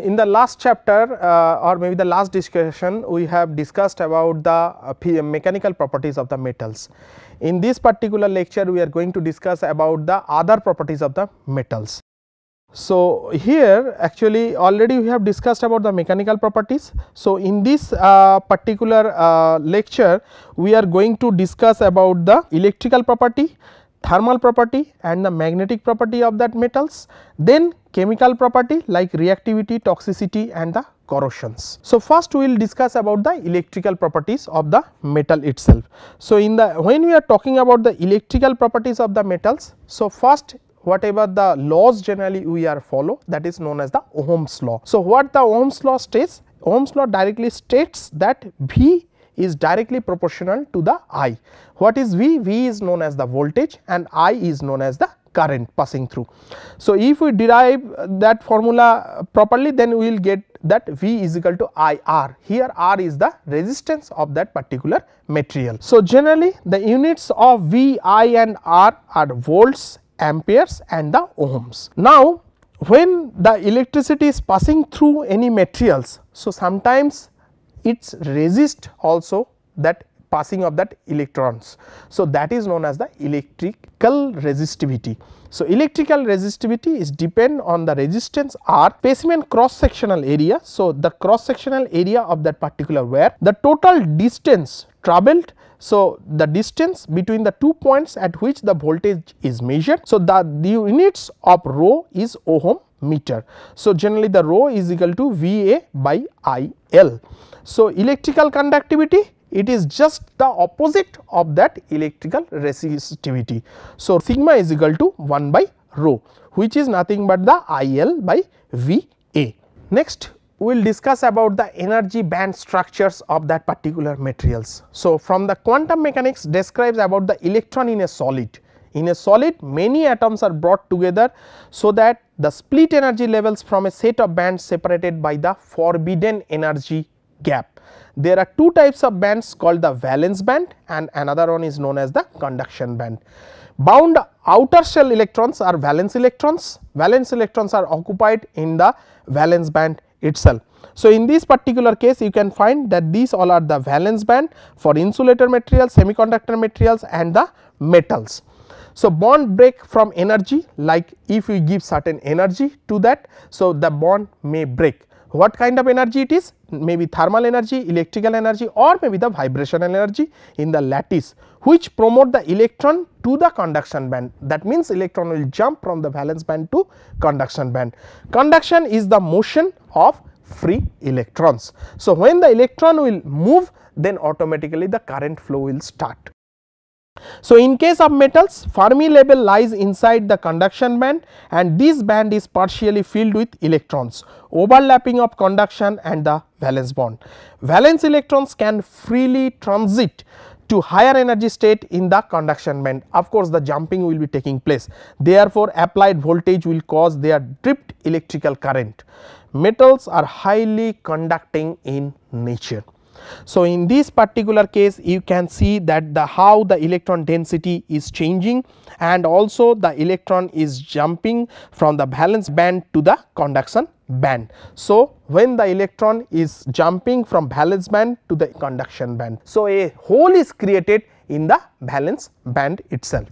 in the last chapter or maybe the last discussion, we have discussed about the mechanical properties of the metals. In this particular lecture, we are going to discuss about the other properties of the metals. So, here actually already we have discussed about the mechanical properties. So, in this particular lecture, we are going to discuss about the electrical property, thermal property and the magnetic property of that metals, then chemical property like reactivity, toxicity and the corrosions. So, first we will discuss about the electrical properties of the metal itself. So, in the when we are talking about the electrical properties of the metals, so first whatever the laws generally we are follow, that is known as the Ohm's law. So, what the Ohm's law states? Ohm's law directly states that V is directly proportional to the I. What is V? V is known as the voltage and I is known as the current passing through. So, if we derive that formula properly, then we will get that V is equal to IR. Here R is the resistance of that particular material. So, generally the units of V, I and R are volts, amperes and the ohms. Now, when the electricity is passing through any materials, so sometimes it resists also that passing of that electrons. So, that is known as the electrical resistivity. So, electrical resistivity is depend on the resistance R, specimen cross sectional area. So, the cross sectional area of that particular wire, the total distance travelled. So, the distance between the 2 points at which the voltage is measured. So, the units of rho is ohm meter. So, generally the rho is equal to VA by IL. So, electrical conductivity, it is just the opposite of that electrical resistivity. So, sigma is equal to 1 by rho, which is nothing but the IL by VA. Next, we will discuss about the energy band structures of that particular materials. So, from the quantum mechanics describes about the electron in a solid. In a solid, many atoms are brought together, so that the split energy levels from a set of bands separated by the forbidden energy gap. There are two types of bands called the valence band and another one is known as the conduction band. Bound outer shell electrons are valence electrons. Valence electrons are occupied in the valence band itself. So, in this particular case you can find that these all are the valence band for insulator materials, semiconductor materials and the metals. So, bond break from energy, like if we give certain energy to that, so the bond may break. What kind of energy it is? Maybe thermal energy, electrical energy or maybe the vibrational energy in the lattice, which promote the electron to the conduction band. That means, electron will jump from the valence band to conduction band. Conduction is the motion of free electrons. So, when the electron will move, then automatically the current flow will start. So, in case of metals, Fermi level lies inside the conduction band and this band is partially filled with electrons, overlapping of conduction and the valence bond. Valence electrons can freely transit to higher energy state in the conduction band. Of course, the jumping will be taking place, therefore, applied voltage will cause their drift electrical current. Metals are highly conducting in nature. So, in this particular case you can see that how the electron density is changing and also the electron is jumping from the valence band to the conduction band. So, when the electron is jumping from valence band to the conduction band, so a hole is created in the valence band itself.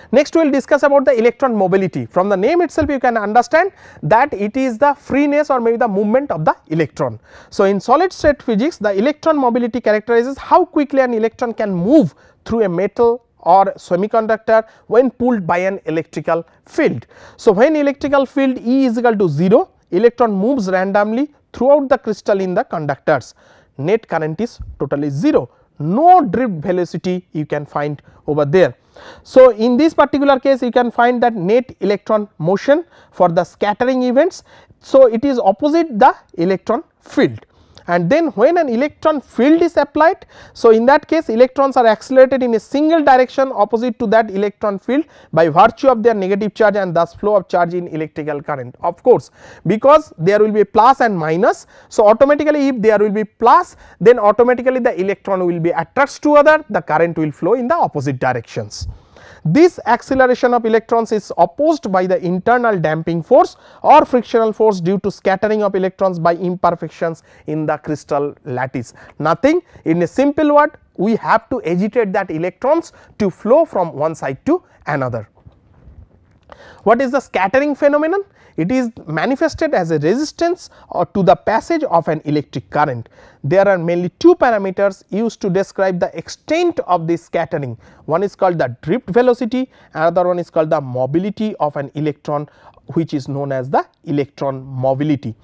Next, we will discuss about the electron mobility. From the name itself you can understand that it is the freeness or maybe the movement of the electron. So, in solid state physics, the electron mobility characterizes how quickly an electron can move through a metal or semiconductor when pulled by an electrical field. So, when electrical field E is equal to 0, electron moves randomly throughout the crystal in the conductors. Net current is totally 0. No drift velocity you can find over there. So, in this particular case you can find that net electron motion for the scattering events. So, it is opposite the electron field. And then when an electron field is applied, so in that case electrons are accelerated in a single direction opposite to that electron field by virtue of their negative charge and thus flow of charge in electrical current. Of course, because there will be plus and minus, so automatically if there will be plus, then automatically the electron will be attached to other, the current will flow in the opposite directions. This acceleration of electrons is opposed by the internal damping force or frictional force due to scattering of electrons by imperfections in the crystal lattice. Nothing, in a simple word, we have to agitate that electrons to flow from one side to another. What is the scattering phenomenon? It is manifested as a resistance or to the passage of an electric current. There are mainly two parameters used to describe the extent of this scattering. One is called the drift velocity, another one is called the mobility of an electron, which is known as the electron mobility.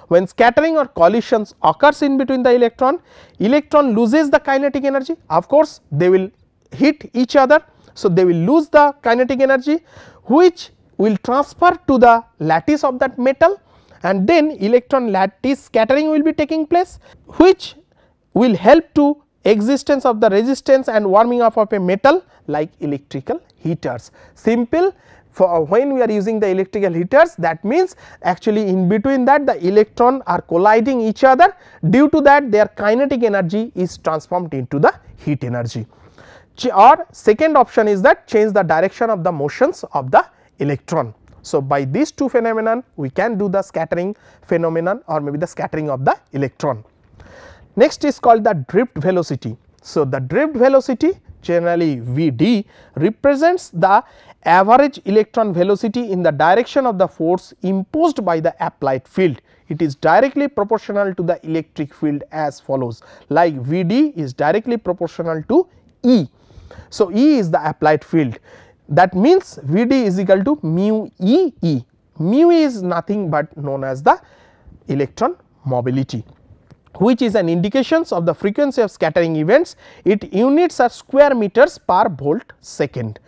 When scattering or collisions occurs in between the electron loses the kinetic energy. Of course, they will hit each other. So, they will lose the kinetic energy, which will transfer to the lattice of that metal, and then electron lattice scattering will be taking place, which will help to existence of the resistance and warming up of a metal like electrical heaters. Simple, for when we are using the electrical heaters, that means actually in between that the electron are colliding each other, due to that their kinetic energy is transformed into the heat energy. Or second option is that change the direction of the motions of the electron. So, by these two phenomenon we can do the scattering phenomenon or maybe the scattering of the electron. Next is called the drift velocity. So, the drift velocity, generally Vd, represents the average electron velocity in the direction of the force imposed by the applied field. It is directly proportional to the electric field as follows, like Vd is directly proportional to E. So, E is the applied field, that means Vd is equal to mu E E. Mu is nothing but known as the electron mobility, which is an indication of the frequency of scattering events. Its units are square meters per volt second.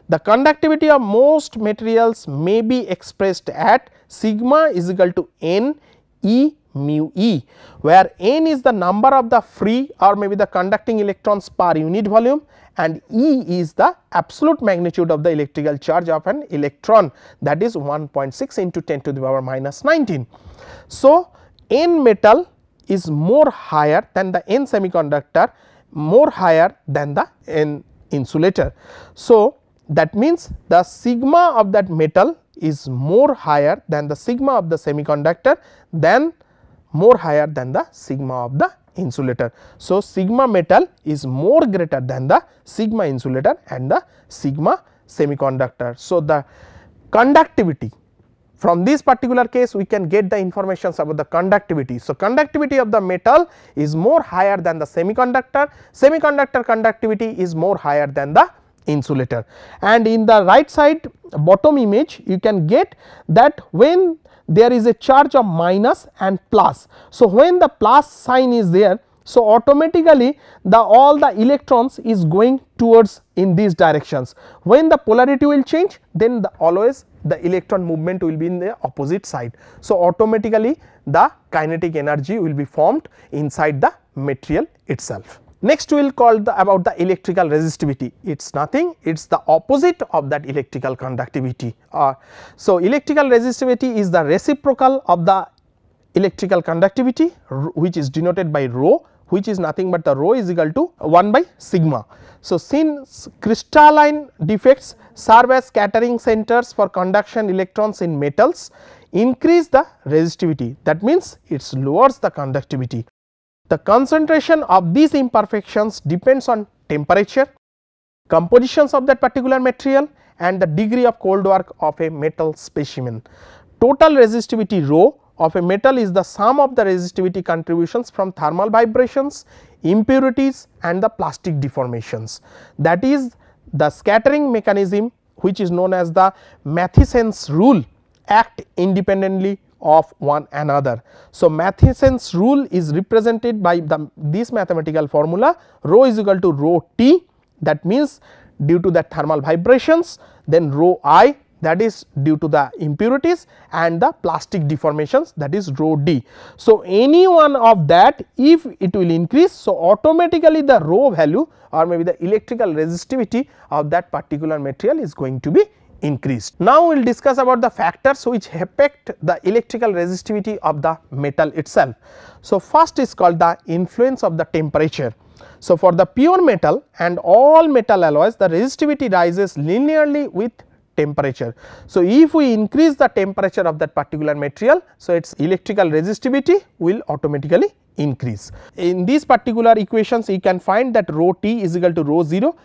The conductivity of most materials may be expressed at sigma is equal to n E mu E, where n is the number of the free or maybe the conducting electrons per unit volume, and E is the absolute magnitude of the electrical charge of an electron, that is 1.6 into 10 to the power minus 19. So, N metal is more higher than the N semiconductor, more higher than the N insulator. So, that means the sigma of that metal is more higher than the sigma of the semiconductor, then more higher than the sigma of the insulator. So, sigma metal is more greater than the sigma insulator and the sigma semiconductor. So, the conductivity, from this particular case we can get the information about the conductivity. So, conductivity of the metal is more higher than the semiconductor, semiconductor conductivity is more higher than the insulator. And in the right side bottom image you can get that when there is a charge of minus and plus. So, when the plus sign is there, so automatically all the electrons is going towards in these directions. When the polarity will change, then always the electron movement will be in the opposite side. So, automatically the kinetic energy will be formed inside the material itself. Next we will call about the electrical resistivity. It is nothing, it is the opposite of that electrical conductivity. So, electrical resistivity is the reciprocal of the electrical conductivity, which is denoted by rho, which is nothing but the rho is equal to 1 by sigma. So, since crystalline defects serve as scattering centers for conduction electrons in metals, increase the resistivity, that means it lowers the conductivity. The concentration of these imperfections depends on temperature, compositions of that particular material and the degree of cold work of a metal specimen. Total resistivity rho of a metal is the sum of the resistivity contributions from thermal vibrations, impurities and the plastic deformations. That is the scattering mechanism, which is known as the Matheson's rule, act independently of one another. So, Matheson's rule is represented by this mathematical formula, rho is equal to rho T, that means due to the thermal vibrations, then rho I, that is due to the impurities and the plastic deformations, that is rho D. So, any one of that if it will increase, so automatically the rho value or maybe the electrical resistivity of that particular material is going to be increased. Now, we will discuss about the factors which affect the electrical resistivity of the metal itself. So, first is called the influence of the temperature. So, for the pure metal and all metal alloys, the resistivity rises linearly with temperature. So, if we increase the temperature of that particular material, so its electrical resistivity will automatically increase. In these particular equations, you can find that rho T is equal to rho 0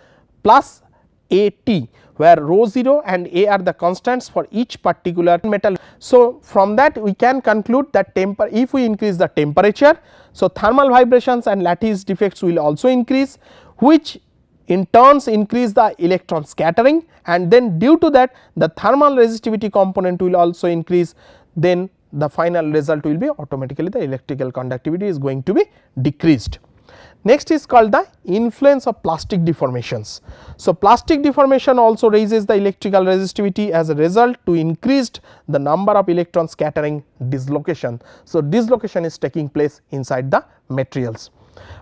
plus A T, where rho 0 and A are the constants for each particular metal. So, from that we can conclude that if we increase the temperature, so thermal vibrations and lattice defects will also increase, which in turns increase the electron scattering, and then due to that the thermal resistivity component will also increase, then the final result will be automatically the electrical conductivity is going to be decreased. Next is called the influence of plastic deformations. So, plastic deformation also raises the electrical resistivity as a result to increased the number of electron scattering dislocation. So, dislocation is taking place inside the materials.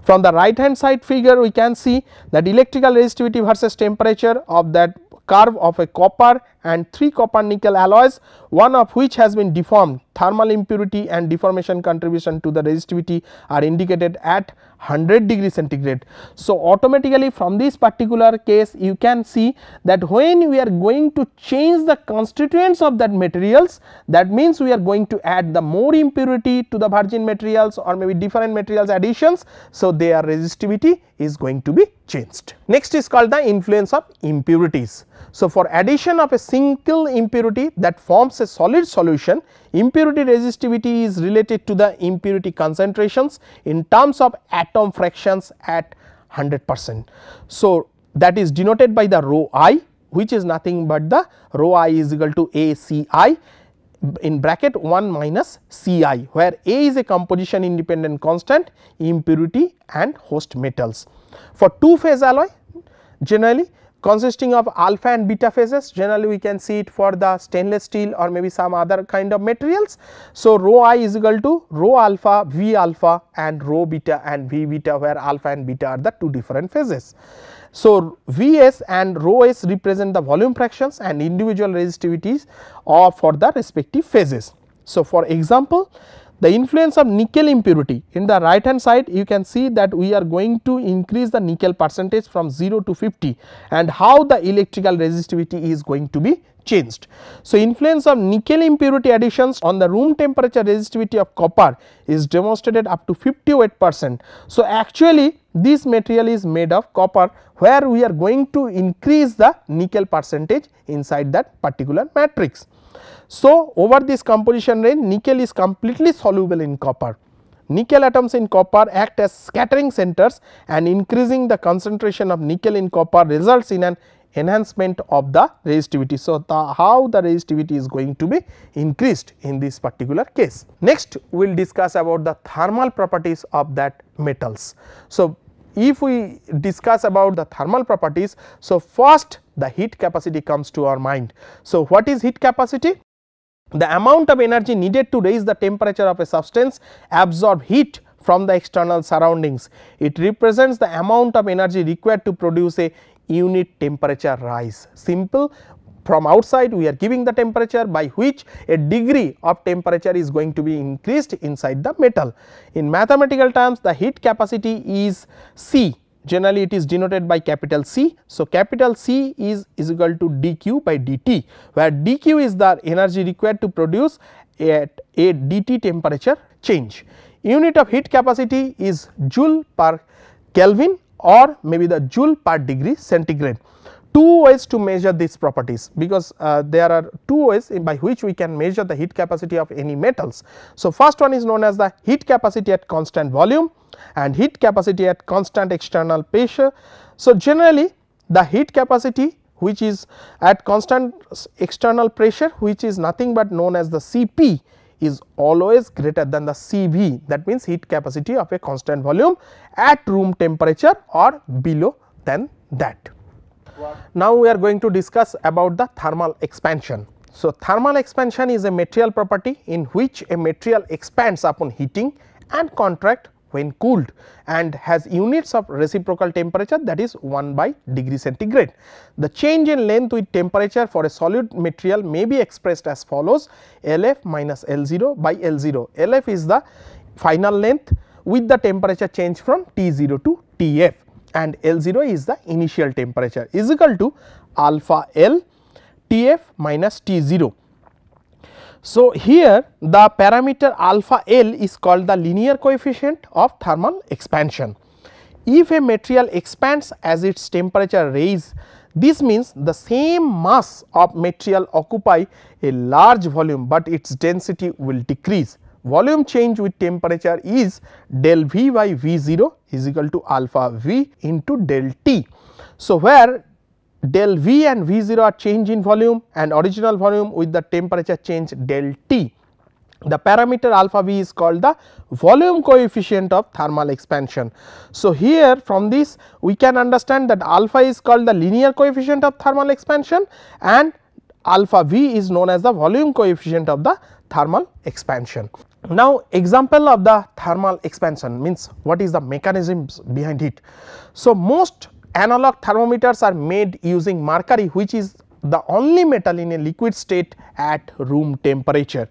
From the right hand side figure, we can see that electrical resistivity versus temperature of that curve of a copper and 3 copper nickel alloys, one of which has been deformed. Thermal impurity and deformation contribution to the resistivity are indicated at 100 degree centigrade. So, automatically from this particular case you can see that when we are going to change the constituents of that materials, that means we are going to add the more impurity to the virgin materials or maybe different materials additions. So, their resistivity is going to be changed. Next is called the influence of impurities. So, for addition of a single impurity that forms a solid solution, impurity resistivity is related to the impurity concentrations in terms of atom fractions at 100%. So, that is denoted by the rho I, which is nothing but the rho I is equal to ACI in bracket 1 minus Ci, where A is a composition independent constant, impurity and host metals. For 2 phase alloy, generally consisting of alpha and beta phases, generally we can see it for the stainless steel or maybe some other kind of materials. So, rho I is equal to rho alpha V alpha and rho beta and V beta, where alpha and beta are the 2 different phases. So, Vs and rho s represent the volume fractions and individual resistivities for the respective phases. So, for example, the influence of nickel impurity in the right hand side, you can see that we are going to increase the nickel percentage from 0 to 50, and how the electrical resistivity is going to be changed. So, influence of nickel impurity additions on the room temperature resistivity of copper is demonstrated up to 58%. So, actually this material is made of copper, where we are going to increase the nickel percentage inside that particular matrix. So, over this composition range, nickel is completely soluble in copper. Nickel atoms in copper act as scattering centers, and increasing the concentration of nickel in copper results in an enhancement of the resistivity. So, how the resistivity is going to be increased in this particular case. Next, we will discuss about the thermal properties of that metals. So, if we discuss about the thermal properties, so first the heat capacity comes to our mind. So, what is heat capacity? The amount of energy needed to raise the temperature of a substance absorb heat from the external surroundings. It represents the amount of energy required to produce a unit temperature rise. Simple, from outside we are giving the temperature by which a degree of temperature is going to be increased inside the metal. In mathematical terms, the heat capacity is C. Generally it is denoted by capital C. So, capital C is equal to dq by dt, where dq is the energy required to produce a dt temperature change. Unit of heat capacity is joule per Kelvin or maybe the joule per degree centigrade. 2 ways to measure these properties, because there are 2 ways by which we can measure the heat capacity of any metals. So, first one is known as the heat capacity at constant volume and heat capacity at constant external pressure. So, generally the heat capacity which is at constant external pressure, which is nothing but known as the Cp, is always greater than the Cv, that means heat capacity of a constant volume at room temperature or below than that. Now, we are going to discuss about the thermal expansion. So, thermal expansion is a material property in which a material expands upon heating and contract when cooled, and has units of reciprocal temperature, that is 1 by degree centigrade. The change in length with temperature for a solid material may be expressed as follows: Lf minus L0 by L0. Lf is the final length with the temperature change from T0 to Tf, and L0 is the initial temperature, is equal to alpha L Tf minus T0. So, here the parameter alpha L is called the linear coefficient of thermal expansion. If a material expands as its temperature rise, this means the same mass of material occupy a large volume, but its density will decrease. Volume change with temperature is del V by V0 is equal to alpha V into del T. So, where del V and V0 are change in volume and original volume with the temperature change del T. The parameter alpha V is called the volume coefficient of thermal expansion. So, here from this we can understand that alpha is called the linear coefficient of thermal expansion and alpha V is known as the volume coefficient of the thermal expansion. Now, example of the thermal expansion means what is the mechanisms behind it. So, most analog thermometers are made using mercury, which is the only metal in a liquid state at room temperature.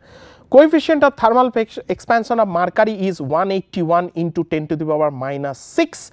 Coefficient of thermal expansion of mercury is 181 into 10 to the power minus 6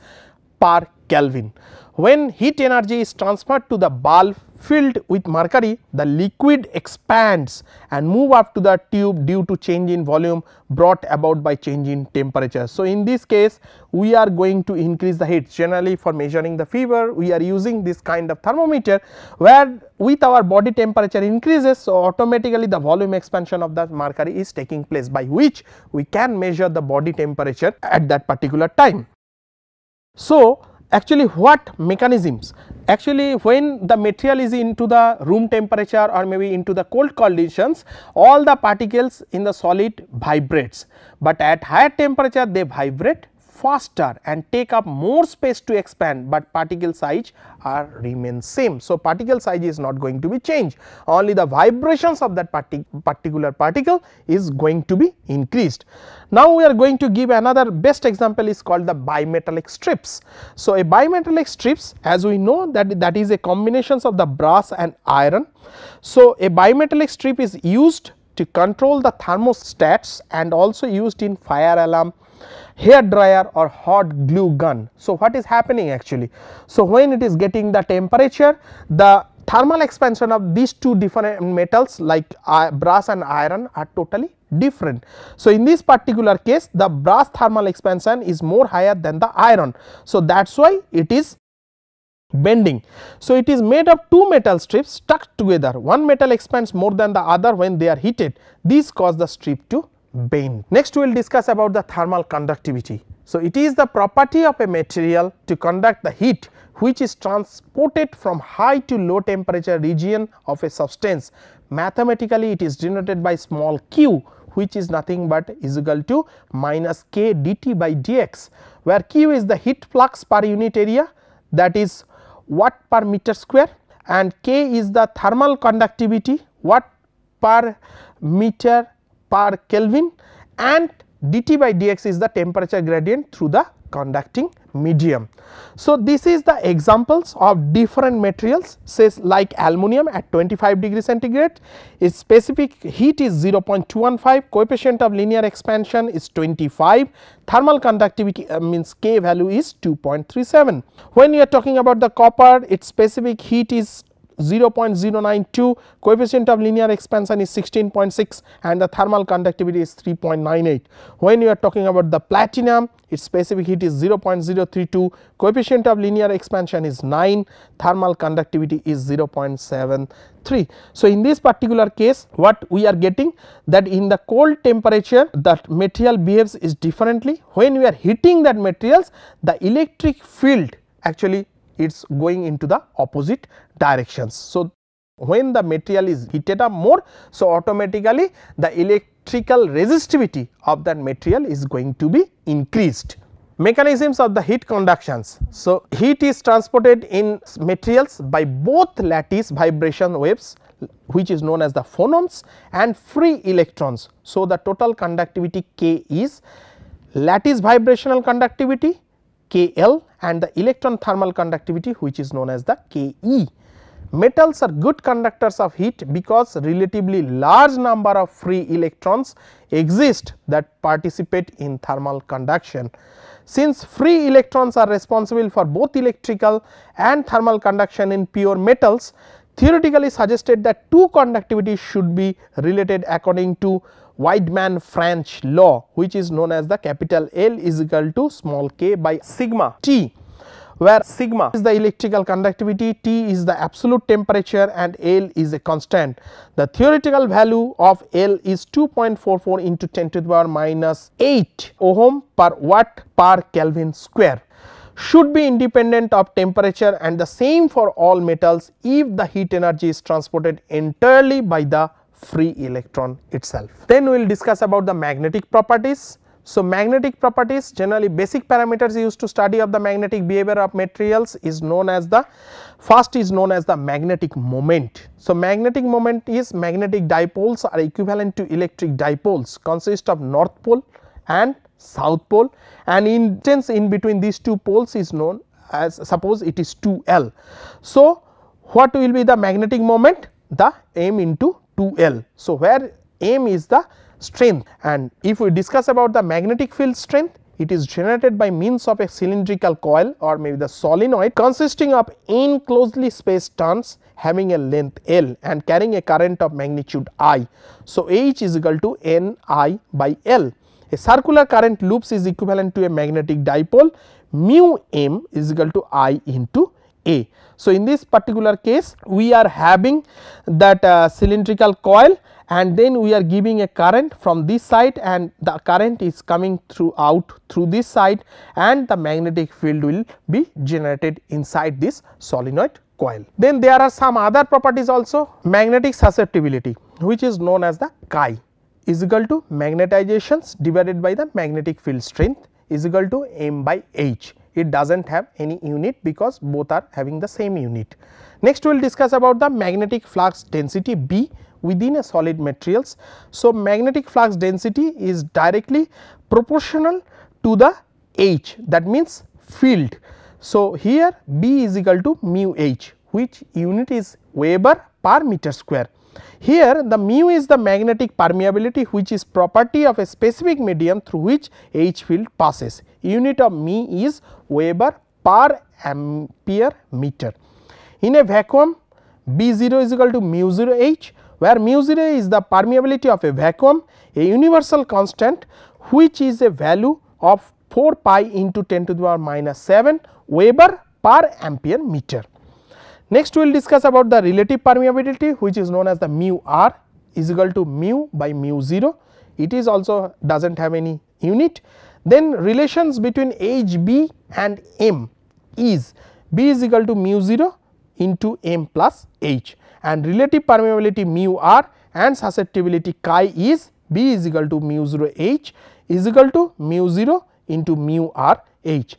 per Kelvin. When heat energy is transferred to the bulb filled with mercury, the liquid expands and move up to the tube due to change in volume brought about by change in temperature. So, in this case we are going to increase the heat. Generally for measuring the fever we are using this kind of thermometer, where with our body temperature increases, so automatically the volume expansion of the mercury is taking place, by which we can measure the body temperature at that particular time. So, actually what mechanisms? Actually when the material is into the room temperature or maybe into the cold conditions, all the particles in the solid vibrates, but at higher temperature they vibrate faster and take up more space to expand, but particle size are remain same. So, particle size is not going to be changed, only the vibrations of that particular particle is going to be increased. Now, we are going to give another best example is called the bimetallic strips. So, a bimetallic strips, as we know that is a combinations of the brass and iron. So, a bimetallic strip is used to control the thermostats and also used in fire alarm, hair dryer or hot glue gun. So, what is happening actually? So, when it is getting the temperature, the thermal expansion of these two different metals like brass and iron are totally different. So, in this particular case the brass thermal expansion is more higher than the iron. So, that is why it is bending. So, it is made of two metal strips stuck together. One metal expands more than the other when they are heated. These cause the strip to bend. Next we will discuss about the thermal conductivity. So, it is the property of a material to conduct the heat which is transported from high to low temperature region of a substance. Mathematically it is denoted by small q, which is nothing but is equal to minus k dt by dx, where q is the heat flux per unit area, that is watt per meter square, and k is the thermal conductivity, watt per meter per Kelvin, and dt by dx is the temperature gradient through the conducting medium. So, this is the examples of different materials, says like aluminum at 25 degree centigrade, its specific heat is 0.215, coefficient of linear expansion is 25, thermal conductivity means K value is 2.37. When you are talking about the copper, its specific heat is 0.092, coefficient of linear expansion is 16.6 and the thermal conductivity is 3.98. When you are talking about the platinum, its specific heat is 0.032, coefficient of linear expansion is 9, thermal conductivity is 0.73. So, in this particular case what we are getting, that in the cold temperature that material behaves is differently. When we are heating that materials, the electric field actually it is going into the opposite directions. So, when the material is heated up more, so automatically the electrical resistivity of that material is going to be increased. Mechanisms of the heat conductions. So, heat is transported in materials by both lattice vibration waves, which is known as the phonons, and free electrons. So, the total conductivity K is lattice vibrational conductivity KL and the electron thermal conductivity, which is known as the KE. Metals are good conductors of heat because relatively large number of free electrons exist that participate in thermal conduction. Since free electrons are responsible for both electrical and thermal conduction in pure metals, theoretically suggested that two conductivities should be related according to Weidmann-Franch law, which is known as the capital L is equal to small k by sigma T, where sigma is the electrical conductivity, T is the absolute temperature and L is a constant. The theoretical value of L is 2.44 into 10 to the power minus 8 ohm per watt per Kelvin square, should be independent of temperature, and the same for all metals if the heat energy is transported entirely by the free electron itself. Then we will discuss about the magnetic properties. So, magnetic properties, generally basic parameters used to study of the magnetic behavior of materials is known as the first is known as the magnetic moment. So, magnetic moment is magnetic dipoles are equivalent to electric dipoles consist of north pole and south pole, and distance in between these two poles is known as, suppose it is 2L. So, what will be the magnetic moment? The m into 2L. So, where m is the strength, and if we discuss about the magnetic field strength, it is generated by means of a cylindrical coil or maybe the solenoid consisting of n closely spaced turns having a length L and carrying a current of magnitude I. So, H is equal to N I by L. A circular current loops is equivalent to a magnetic dipole, mu m is equal to I into A. So, in this particular case we are having that cylindrical coil, and then we are giving a current from this side and the current is coming through this side, and the magnetic field will be generated inside this solenoid coil. Then there are some other properties also. Magnetic susceptibility, which is known as the chi, is equal to magnetizations divided by the magnetic field strength is equal to m by h. It does not have any unit because both are having the same unit. Next we will discuss about the magnetic flux density B within a solid materials. So, magnetic flux density is directly proportional to the H, that means field. So, here B is equal to mu H, which unit is Weber per meter square. Here the mu is the magnetic permeability, which is property of a specific medium through which H field passes. Unit of mu is Weber per ampere meter. In a vacuum, B0 is equal to mu 0 H, where mu 0 is the permeability of a vacuum, a universal constant which is a value of 4 pi into 10 to the power minus 7 Weber per ampere meter. Next we will discuss about the relative permeability, which is known as the mu r is equal to mu by mu 0. It is also does not have any unit. Then relations between Hb and m is B is equal to mu 0 into m plus H, and relative permeability mu r and susceptibility chi is B is equal to mu 0 H is equal to mu 0 into mu r H,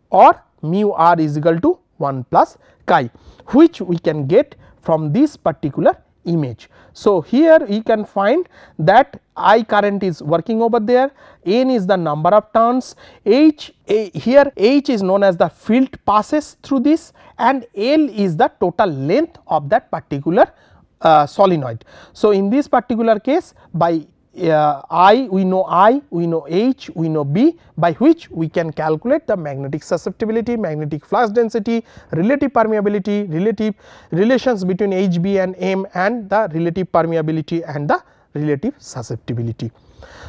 or mu r is equal to 1 plus chi, which we can get from this particular image. So, here you can find that I current is working over there, N is the number of turns, here H is known as the field passes through this, and L is the total length of that particular solenoid. So, in this particular case by we know H, we know B, by which we can calculate the magnetic susceptibility, magnetic flux density, relative permeability, relative relations between Hb and m, and the relative permeability and the relative susceptibility.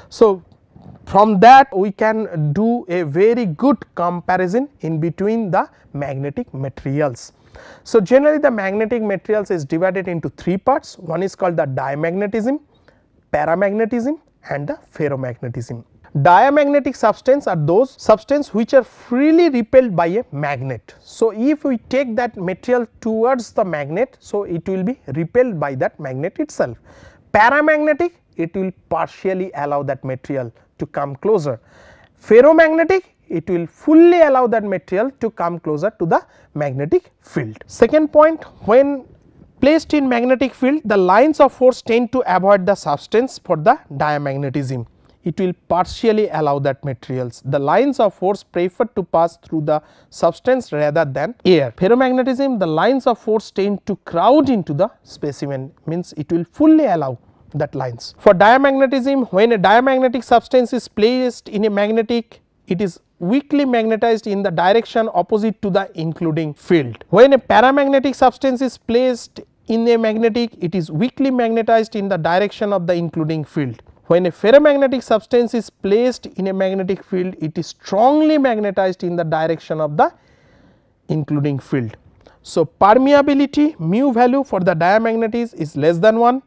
So, from that we can do a very good comparison in between the magnetic materials. So, generally the magnetic materials is divided into three parts. One is called the diamagnetism, paramagnetism and the ferromagnetism. Diamagnetic substance are those substances which are freely repelled by a magnet. So, if we take that material towards the magnet, so it will be repelled by that magnet itself. Paramagnetic, it will partially allow that material to come closer. Ferromagnetic, it will fully allow that material to come closer to the magnetic field. Second point, when placed in magnetic field, the lines of force tend to avoid the substance for the diamagnetism. it will partially allow that materials. The lines of force prefer to pass through the substance rather than air. Ferromagnetism, the lines of force tend to crowd into the specimen, means it will fully allow that lines. For diamagnetism, when a diamagnetic substance is placed in a magnetic, it is weakly magnetized in the direction opposite to the including field. When a paramagnetic substance is placed in a magnetic, it is weakly magnetized in the direction of the including field. When a ferromagnetic substance is placed in a magnetic field, it is strongly magnetized in the direction of the including field. So, permeability mu value for the diamagnet is less than 1,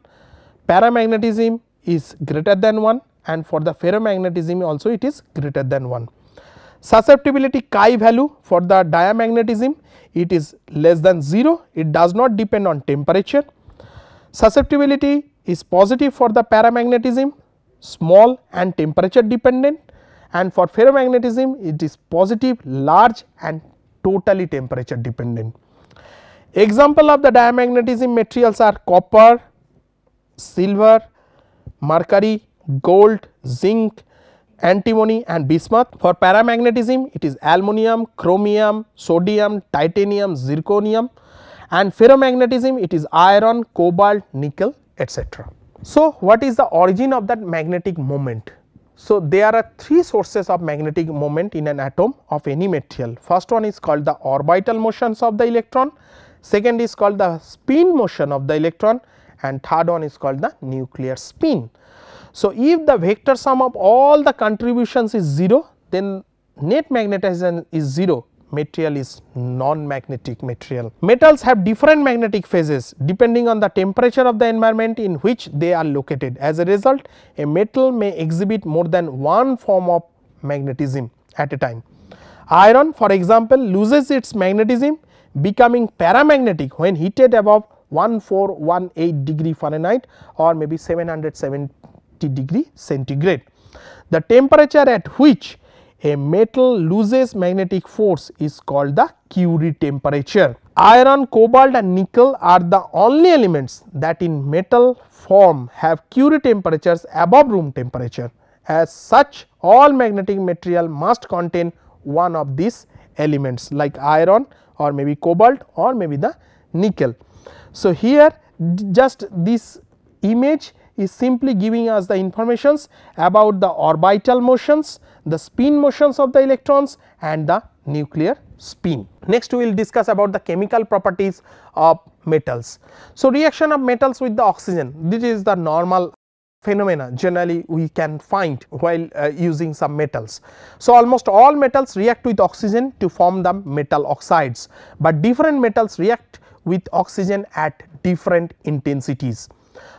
paramagnetism is greater than 1, and for the ferromagnetism also it is greater than 1. Susceptibility chi value for the diamagnetism, it is less than 0, it does not depend on temperature. Susceptibility is positive for the paramagnetism, small and temperature dependent, and for ferromagnetism it is positive, large and totally temperature dependent. Example of the diamagnetism materials are copper, silver, mercury, gold, zinc, antimony and bismuth. For paramagnetism it is aluminum, chromium, sodium, titanium, zirconium, and ferromagnetism it is iron, cobalt, nickel, etc. So, what is the origin of that magnetic moment? So, there are 3 sources of magnetic moment in an atom of any material. First one is called the orbital motions of the electron, second is called the spin motion of the electron, and third one is called the nuclear spin. So, if the vector sum of all the contributions is 0, then net magnetization is 0, material is non-magnetic material. Metals have different magnetic phases depending on the temperature of the environment in which they are located. As a result, a metal may exhibit more than one form of magnetism at a time. Iron, for example, loses its magnetism, becoming paramagnetic when heated above 1418 degree Fahrenheit or maybe 770 degree centigrade. The temperature at which a metal loses magnetic force is called the Curie temperature. Iron, cobalt and nickel are the only elements that in metal form have Curie temperatures above room temperature. As such, all magnetic material must contain one of these elements like iron or maybe cobalt or maybe the nickel. So, here just this image is simply giving us the informations about the orbital motions, the spin motions of the electrons and the nuclear spin. Next we will discuss about the chemical properties of metals. So, reaction of metals with the oxygen, this is the normal phenomena generally we can find while using some metals. So, almost all metals react with oxygen to form the metal oxides, but different metals react with oxygen at different intensities.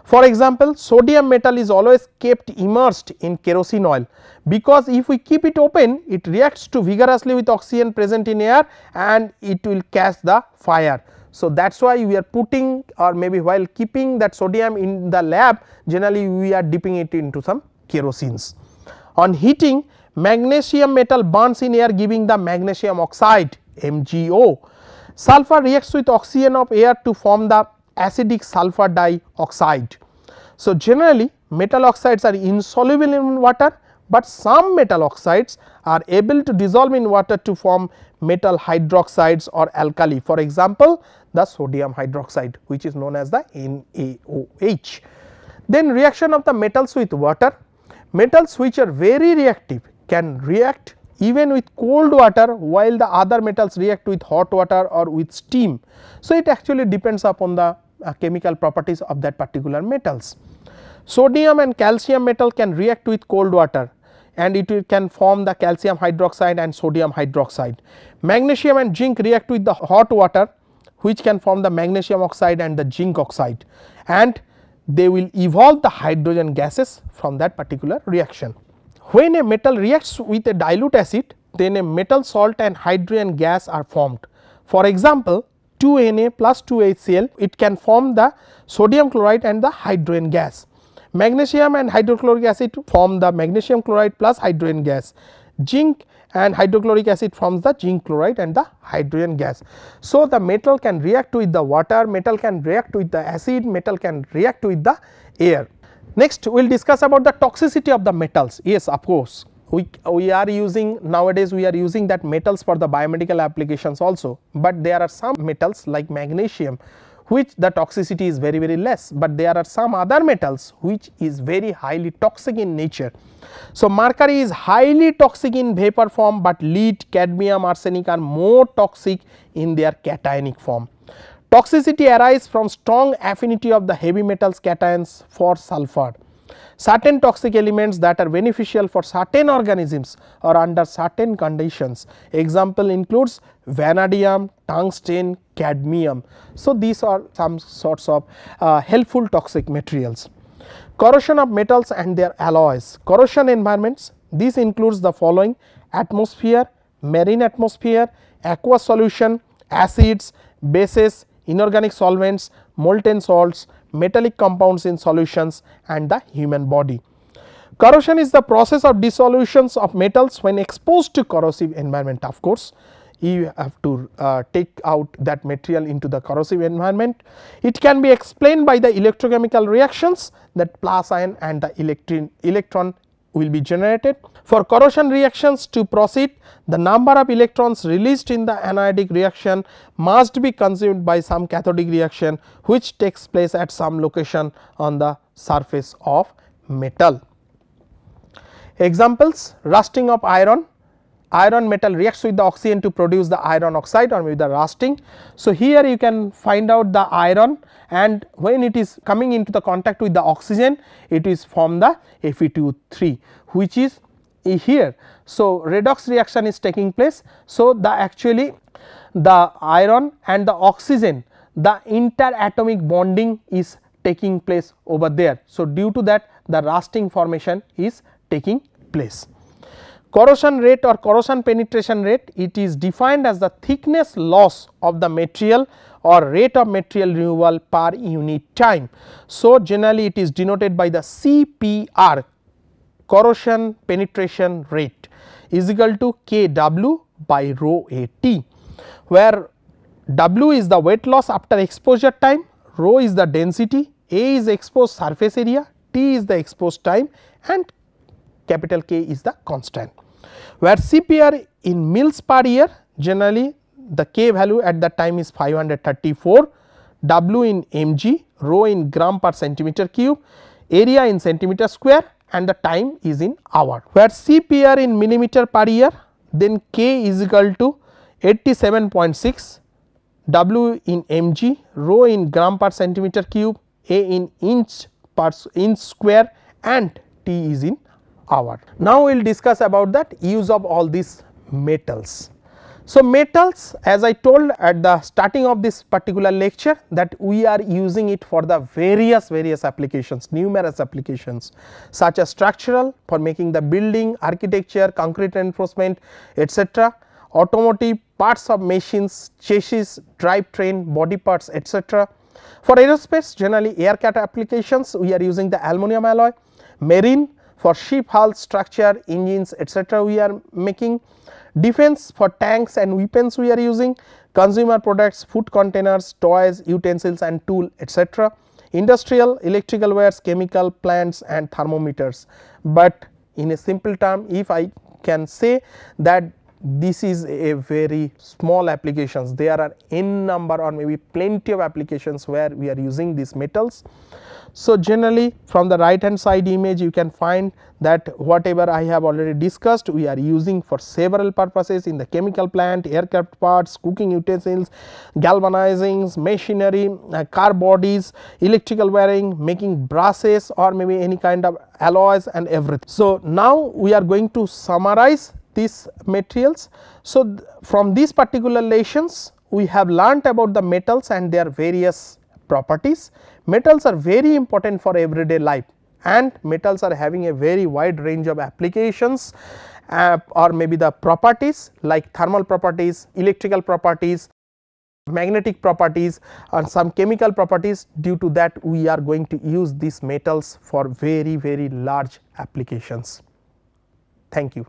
For example, sodium metal is always kept immersed in kerosene oil, because if we keep it open, it reacts to vigorously with oxygen present in air and it will catch the fire. So, that is why we are putting, or maybe while keeping that sodium in the lab, generally we are dipping it into some kerosenes. On heating, magnesium metal burns in air, giving the magnesium oxide MgO. Sulfur reacts with oxygen of air to form the acidic sulfur dioxide. So, generally metal oxides are insoluble in water, but some metal oxides are able to dissolve in water to form metal hydroxides or alkali, for example, the sodium hydroxide which is known as the NaOH. Then reaction of the metals with water. Metals which are very reactive can react even with cold water, while the other metals react with hot water or with steam. So, it actually depends upon the chemical properties of that particular metals. Sodium and calcium metal can react with cold water and it can form the calcium hydroxide and sodium hydroxide. Magnesium and zinc react with the hot water, which can form the magnesium oxide and the zinc oxide, and they will evolve the hydrogen gases from that particular reaction. When a metal reacts with a dilute acid, then a metal salt and hydrogen gas are formed. For example, 2Na plus 2HCl, it can form the sodium chloride and the hydrogen gas. Magnesium and hydrochloric acid form the magnesium chloride plus hydrogen gas. Zinc and hydrochloric acid forms the zinc chloride and the hydrogen gas. So, the metal can react with the water, metal can react with the acid, metal can react with the air. Next we will discuss about the toxicity of the metals. Yes, of course, we are using nowadays, we are using that metals for the biomedical applications also, but there are some metals like magnesium which the toxicity is very less, but there are some other metals which is very highly toxic in nature. So, mercury is highly toxic in vapor form, but lead, cadmium, arsenic are more toxic in their cationic form. Toxicity arises from strong affinity of the heavy metals cations for sulfur. Certain toxic elements that are beneficial for certain organisms or under certain conditions. Example includes vanadium, tungsten, cadmium. So, these are some sorts of helpful toxic materials. Corrosion of metals and their alloys. Corrosion environments, this includes the following: atmosphere, marine atmosphere, aqueous solution, acids, bases, inorganic solvents, molten salts, metallic compounds in solutions and the human body. Corrosion is the process of dissolutions of metals when exposed to corrosive environment. Of course, you have to take out that material into the corrosive environment. It can be explained by the electrochemical reactions that plus ion and the electron will be generated. For corrosion reactions to proceed, the number of electrons released in the anionic reaction must be consumed by some cathodic reaction which takes place at some location on the surface of metal. Examples: rusting of iron. Iron metal reacts with the oxygen to produce the iron oxide or maybe the rusting. So, here you can find out the iron, and when it is coming into the contact with the oxygen, it is form the Fe2O3 which is here. So, redox reaction is taking place. So, the actually the iron and the oxygen, the interatomic bonding is taking place over there. So, due to that the rusting formation is taking place. Corrosion rate or corrosion penetration rate, it is defined as the thickness loss of the material or rate of material removal per unit time. So, generally it is denoted by the CPR, corrosion penetration rate, is equal to Kw by rho AT, where W is the weight loss after exposure time, rho is the density, A is exposed surface area, T is the exposed time and capital K is the constant. Where CPR in mils per year, generally the K value at that time is 534, W in mg, rho in gram per centimeter cube, area in centimeter square and the time is in hour. Where CPR in millimeter per year, then K is equal to 87.6, W in mg, rho in gram per centimeter cube, A in inch per inch square and T is in hour. Now, we will discuss about that use of all these metals. So, metals, as I told at the starting of this particular lecture, that we are using it for the various applications, numerous applications such as structural, for making the building, architecture, concrete reinforcement, etc., automotive, parts of machines, chassis, drivetrain, body parts, etc. For aerospace, generally aircraft applications, we are using the aluminum alloy. Marine, for ship hull, structure, engines, etc. we are making. Defense, for tanks and weapons we are using. Consumer products, food containers, toys, utensils and tool, etc. Industrial, electrical wires, chemical plants and thermometers. But in a simple term, if I can say that this is a very small applications, there are n number or maybe plenty of applications where we are using these metals. So, generally from the right hand side image you can find that whatever I have already discussed, we are using for several purposes in the chemical plant, aircraft parts, cooking utensils, galvanizing, machinery, car bodies, electrical wiring, making brushes or maybe any kind of alloys and everything. So, now we are going to summarize these materials. So, from these particular lessons we have learnt about the metals and their various properties. Metals are very important for everyday life and metals are having a very wide range of applications or maybe the properties like thermal properties, electrical properties, magnetic properties and some chemical properties. Due to that we are going to use these metals for very large applications. Thank you.